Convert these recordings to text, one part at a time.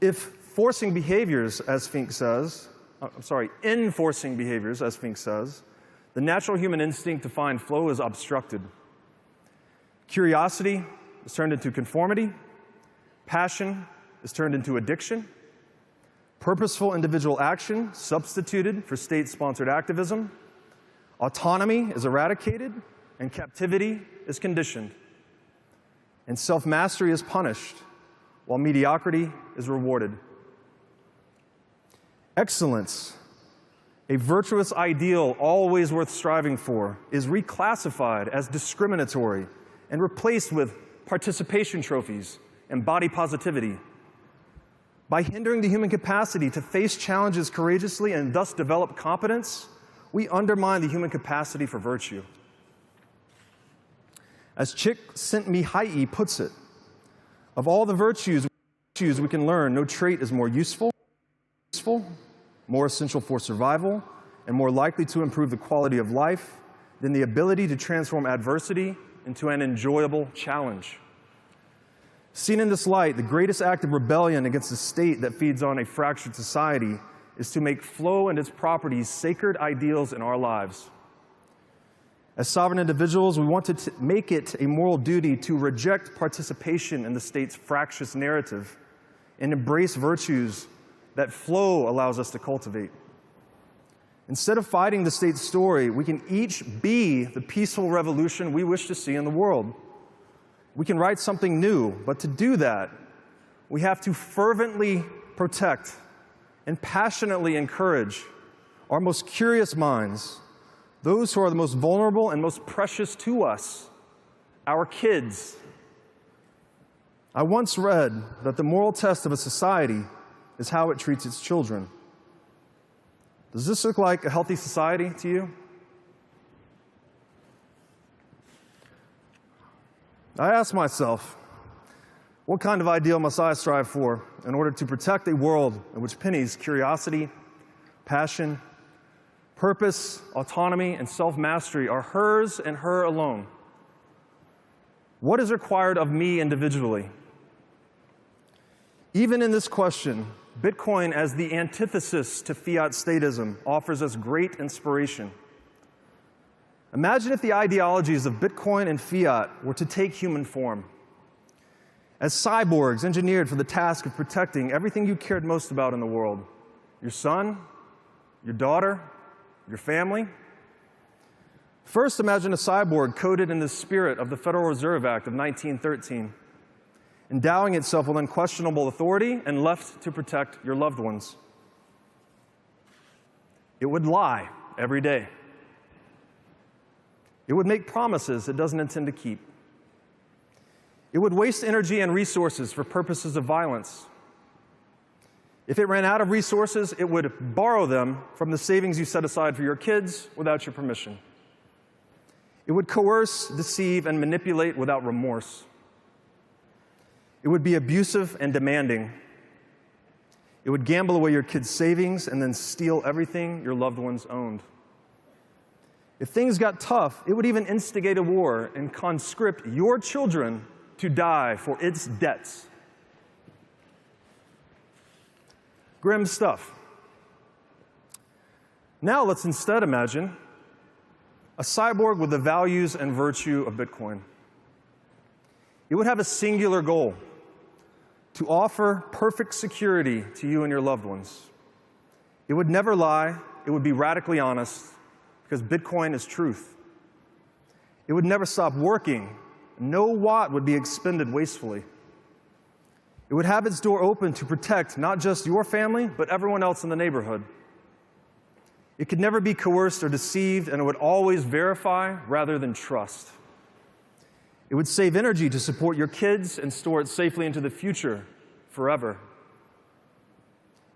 Enforcing behaviors, as Fink says, the natural human instinct to find flow is obstructed. Curiosity is turned into conformity. Passion is turned into addiction. Purposeful individual action substituted for state-sponsored activism. Autonomy is eradicated, and captivity is conditioned. And self-mastery is punished, while mediocrity is rewarded. Excellence, a virtuous ideal always worth striving for, is reclassified as discriminatory and replaced with participation trophies and body positivity. By hindering the human capacity to face challenges courageously and thus develop competence, we undermine the human capacity for virtue. As Csikszentmihalyi puts it, of all the virtues we can learn, no trait is more useful, more essential for survival, and more likely to improve the quality of life than the ability to transform adversity into an enjoyable challenge. Seen in this light, the greatest act of rebellion against a state that feeds on a fractured society is to make flow and its properties sacred ideals in our lives. As sovereign individuals, we want to make it a moral duty to reject participation in the state's fractious narrative and embrace virtues that flow allows us to cultivate. Instead of fighting the state's story, we can each be the peaceful revolution we wish to see in the world. We can write something new, but to do that, we have to fervently protect and passionately encourage our most curious minds, those who are the most vulnerable and most precious to us, our kids. I once read that the moral test of a society is how it treats its children. Does this look like a healthy society to you? I ask myself, what kind of ideal must I strive for in order to protect a world in which Penny's curiosity, passion, purpose, autonomy, and self-mastery are hers and her alone? What is required of me individually? Even in this question, Bitcoin, as the antithesis to fiat statism, offers us great inspiration. Imagine if the ideologies of Bitcoin and fiat were to take human form. As cyborgs engineered for the task of protecting everything you cared most about in the world, your son, your daughter, your family. First, imagine a cyborg coded in the spirit of the Federal Reserve Act of 1913, endowing itself with unquestionable authority and left to protect your loved ones. It would lie every day. It would make promises it doesn't intend to keep. It would waste energy and resources for purposes of violence. If it ran out of resources, it would borrow them from the savings you set aside for your kids without your permission. It would coerce, deceive, and manipulate without remorse. It would be abusive and demanding. It would gamble away your kids' savings and then steal everything your loved ones owned. If things got tough, it would even instigate a war and conscript your children to die for its debts. Grim stuff. Now let's instead imagine a cyborg with the values and virtue of Bitcoin. It would have a singular goal: to offer perfect security to you and your loved ones. It would never lie. It would be radically honest, because Bitcoin is truth. It would never stop working. No watt would be expended wastefully. It would have its door open to protect not just your family, but everyone else in the neighborhood. It could never be coerced or deceived, and it would always verify rather than trust. It would save energy to support your kids and store it safely into the future forever.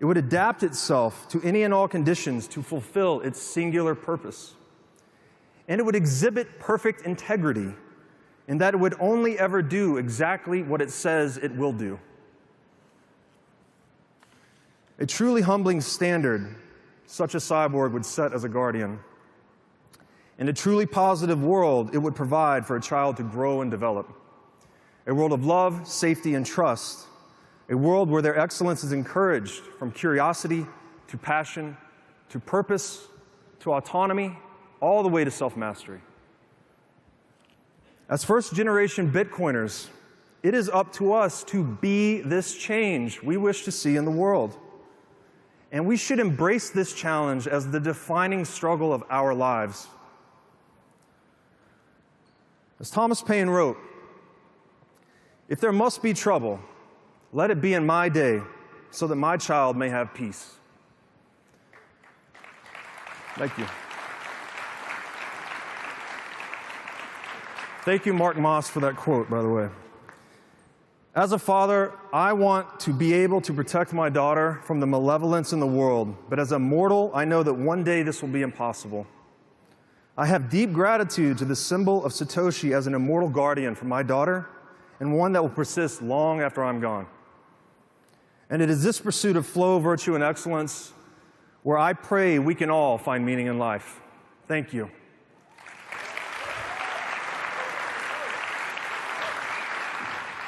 It would adapt itself to any and all conditions to fulfill its singular purpose. And it would exhibit perfect integrity in that it would only ever do exactly what it says it will do. A truly humbling standard such a cyborg would set as a guardian. In a truly positive world, it would provide for a child to grow and develop. A world of love, safety, and trust, a world where their excellence is encouraged, from curiosity to passion to purpose to autonomy, all the way to self-mastery. As first-generation Bitcoiners, it is up to us to be this change we wish to see in the world. And we should embrace this challenge as the defining struggle of our lives. As Thomas Paine wrote, "If there must be trouble, let it be in my day, so that my child may have peace." Thank you. Thank you, Mark Moss, for that quote, by the way. As a father, I want to be able to protect my daughter from the malevolence in the world, but as a mortal, I know that one day this will be impossible. I have deep gratitude to the symbol of Satoshi as an immortal guardian for my daughter, and one that will persist long after I'm gone. And it is this pursuit of flow, virtue, and excellence where I pray we can all find meaning in life. Thank you.